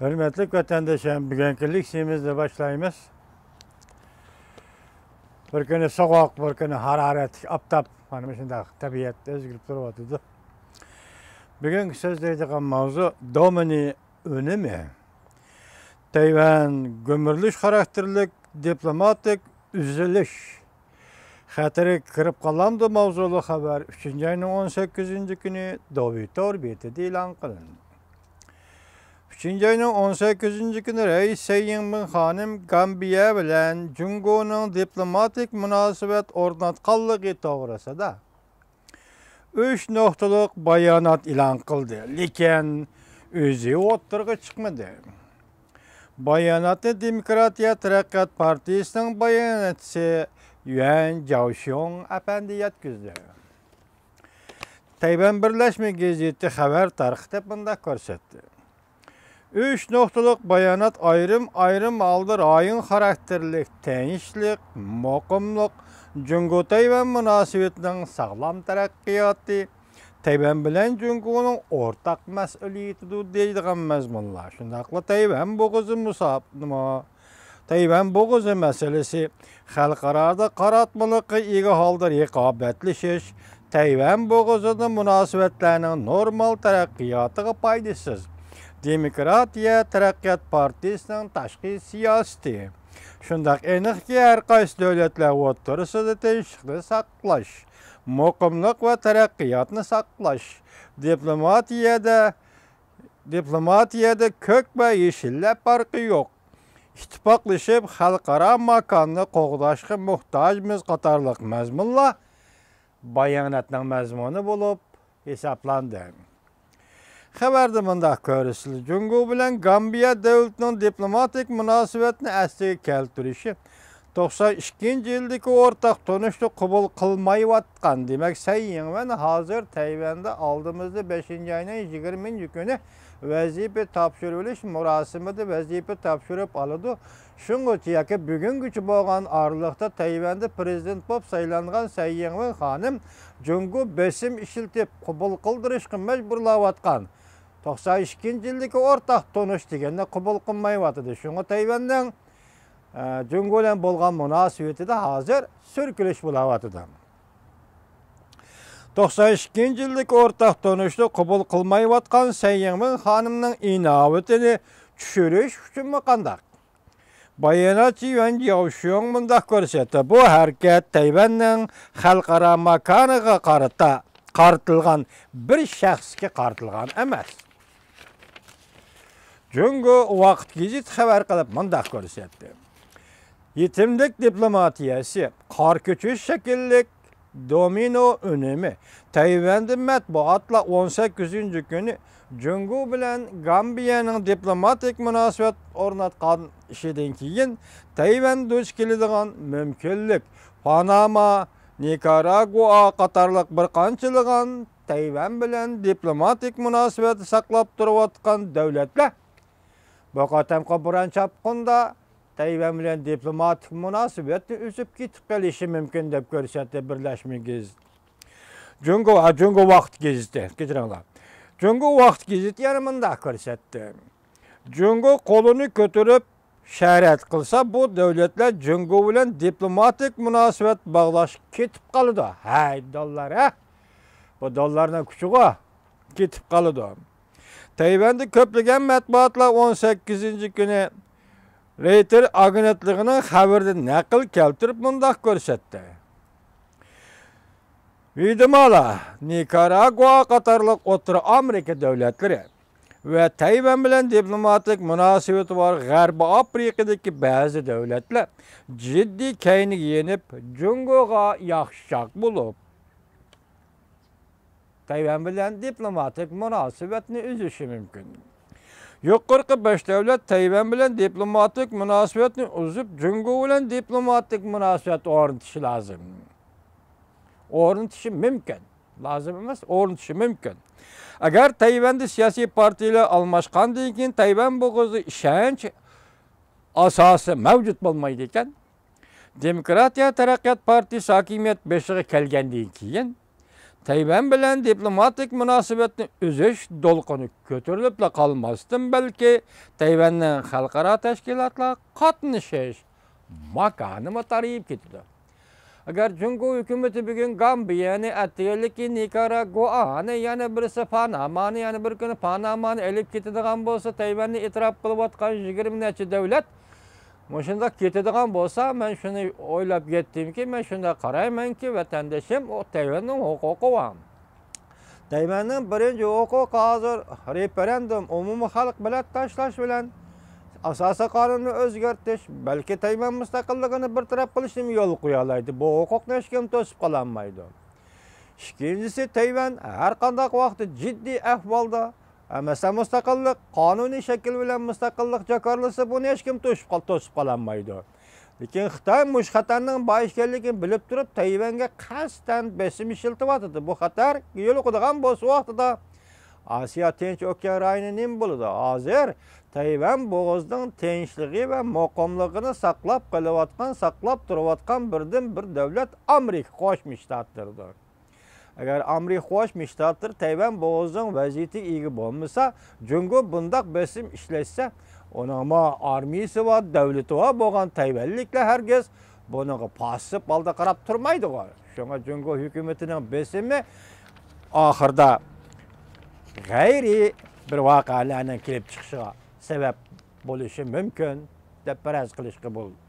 Hürmetli vatandaşlarım, bugünkü işimizle başlayımız. Bir günü soğuk, bir günü hararet, aptap, hani şimdi tabiat özgürlük duruyordu. Bugünkü sözleyeceğim mevzu domini önemi. Tayvan gömürlüş karakterlik, diplomatik üzülüş. Hatırı kırıp kalandı mevzulu haber 3. ayının 18. günü Dovitor Beti ilan kılındı. 3. ayının 18. günü Reis Sayın Bin Hanım Gambiya bilen Jungo'nun diplomatik münasebet ornatkallığı doğrusunda 3 noktalık bayanat ilan kıldı. Lekin özü oturga çıkmadı. Bayanatı Demokratiya Taraqqiyat Partisi'nin bayanatçısı Yuan Zhaoxiong efendi yetkizdi. Tayvan Birleşme Gazeti haber tarihte bunda görsetti. 3 noktalık bayanat ayrım aldı ayın karakterlik, tenişlik, mokumluk, Jungo Tayvan münasebetinin sağlam taraqqiyatı, Tayvan bilen Jungo'nun ortak mesuliyetidir deydiğen mezmunlar. Şundaqla Tayvan boğazı musabnıma. Tayvan boğazı meselesi xalqarada qaratmalıqı ega halda rekabetleşiş, Tayvan boğazıda münasebetlerinin normal taraqqiyatıga paydasız. Demokratiya Taraqqiyat Partisi'nin taşqi siyaseti. Şundaq aniqki her qaysi devletler o'rtasida tinchlikni saqlash, muqimlik va taraqqiyotni saqlash. Diplomatiyada ko'k va yeshillar farqi yo'q. İttifaqlashib xalqaro makonni qo'g'dashga muhtojmiz qatorliq mazmunlar bayonotning mazmuni bo'lib hisoblandi. Xabarda mundaq ko'rsatildi. Jungo bilan Gambiya davlatining diplomatik munosabatni asliga keltirishi 92-yildagi o'rtaq tanishni qabul qilmayotgan. Demak, Sayyin hozir Tayvanda oldimizda 5-ayning 20 kuni vazifa topshirilish marosimida vazifa topshirib oladi. Shungacha bugungacha bo'lgan oraliqda Tayvanda prezident bo'lib saylangan Sayyin xonim Jungo besim ishiltib qabul qildirishga majburlayotgan. 92-yildagi o'rtaq tonish deganda qabul qilmayotdi. Shunga Tayvanning Jungo bilan bo'lgan munosabatida hozir surkilish bo'layotdi. 92-yildagi o'rtaq tonishni qabul qilmayotgan Sayyin xonimning inovatini tushirish uchunmi qandaq? Bayonotchi Yuan Zhaoxiong bundaq ko'rsatdi. Bu harakat Tayvanning xalqaro makoniga qaratilgan bir shaxsga qaratilgan emas. Jungo vaqt gazeti xabar qilib bundaq ko'rsatdi. Yetimlik diplomatiyasi, qor ko'chish shakillik domino önemi. Tayvanda matbuotla 18 kuni Jungo bilan Gambiyaning diplomatik munosabat o'rnatgan ishidan keyin Tayvan duch keladigan mumkinlik Panama, Nikaragua qatorliq bir qanchaligan Tayvan bilan diplomatik munosabat saqlab turayotgan davlatlar bu qatamqa buran chapqunda Tayvan bilan diplomatik munosabatni uzib ketib qolishi mumkin deb ko'rsatdi Birlashma Gazeti. Jungo vaqt gazeti, kechiringlar. Jungo vaqt gazeti yana bundaq ko'rsatdi. Jungo qo'lini ko'tarib shariat qilsa, bu davlatlar Jungo bilan diplomatik munosabat bog'lash ketib qoladi. Hay dollar, ha? Bu dollarning kuchiga ketib qoladi. Tayvanda ko'plagan matbuotlar 18 kuni Reuters agentligining xabarida naql keltirib bundaq ko'rsatdi. Videolar Nikaragua qatorliq O'rta Amerika davlatlari va Tayvan bilan diplomatik munosabati bor G'arbiy Afrikadagi ba'zi davlatlar jiddiy kayniga yenib Jungoga yaxshiroq bo'lib Tayvan bilan diplomatik munosabatni uzishi mumkin. Yuqorqi 5 davlat Tayvan bilan diplomatik munosabatni uzib, Jungo bilan diplomatik munosabat o'rnatishi lozim. O'rnatishi mumkin. Lozim emas, o'rnatishi mumkin. Agar Tayvanda siyosiy partiyalar almashgandan keyin Tayvan bo'g'ozi ishonch asosi mavjud bo'lmaydi ekan. Demokratiya Taraqqiyot Partiyasi hokimiyat beshiga kelgandan keyin Tayvan bilan diplomatik munosabatni uzish dolqini ko'tarilib qolmasdan balki Tayvanning xalqaro tashkilotlar qatnashish makoni tarayib ketdi. Agar Jungo hukumati bugun Gambiyani, Atlantik, Nikaraguani, yana birisi Panamani, yana bir kuni Panamani elib ketadigan bo'lsa, Tayvanni e'tirof qilayotgan 20 necha davlat Moshunda ketadigan bo'lsa, men shuni o'ylab yetdimki, men shunda qaraymanki, vatandoshim o Tayvanning huquqi bor. Tayvanning birinchi huquqi hozir referendum, umumiy xalq bilan tashlash bilan asosiy qonunni o'zgartirish, balki Tayvan mustaqilligini bartaraf qilishni yo'l qo'ya oladi. Bu huquqni hech kim to'sib qololmaydi. Ikkinchisi, Tayvan har qanday vaqtda jiddiy ahvolda Mesela mustaqillik, qonuniy shakl bilan mustaqillik jakarlasa buni hech kim to'sib qololmaydi. Lekin Xitoy mush xatarning bor ekanligini bilib turib, Tayvanga qasddan besim ishiltyapti. Bu xatar yo'l qo'ygan bo'lsa vaqtida Osiyo Tinch okean rayoni nima bo'ladi? Hozir Tayvan bo'g'izning tinchligi va muqimligini saqlab turayotgan birdan-bir davlat Amerika Qo'shma Shtatlardir. Agar Amerika Qo'shma Shtatlar Tayvan bo'g'izning vaziyati ega bo'lmasa, Jungo bundaq besim ishlashsa, onun armiyasi va davlati va bo'lgan Tayvanliklar hargiz buniga passiv holda qarab turmaydi. Shunga Jungo hukumatining besimi oxirida g'ayri bir voqealarning kelib chiqishiga sabab bo'lishi mumkin deb faraz qilishga bo'ladi.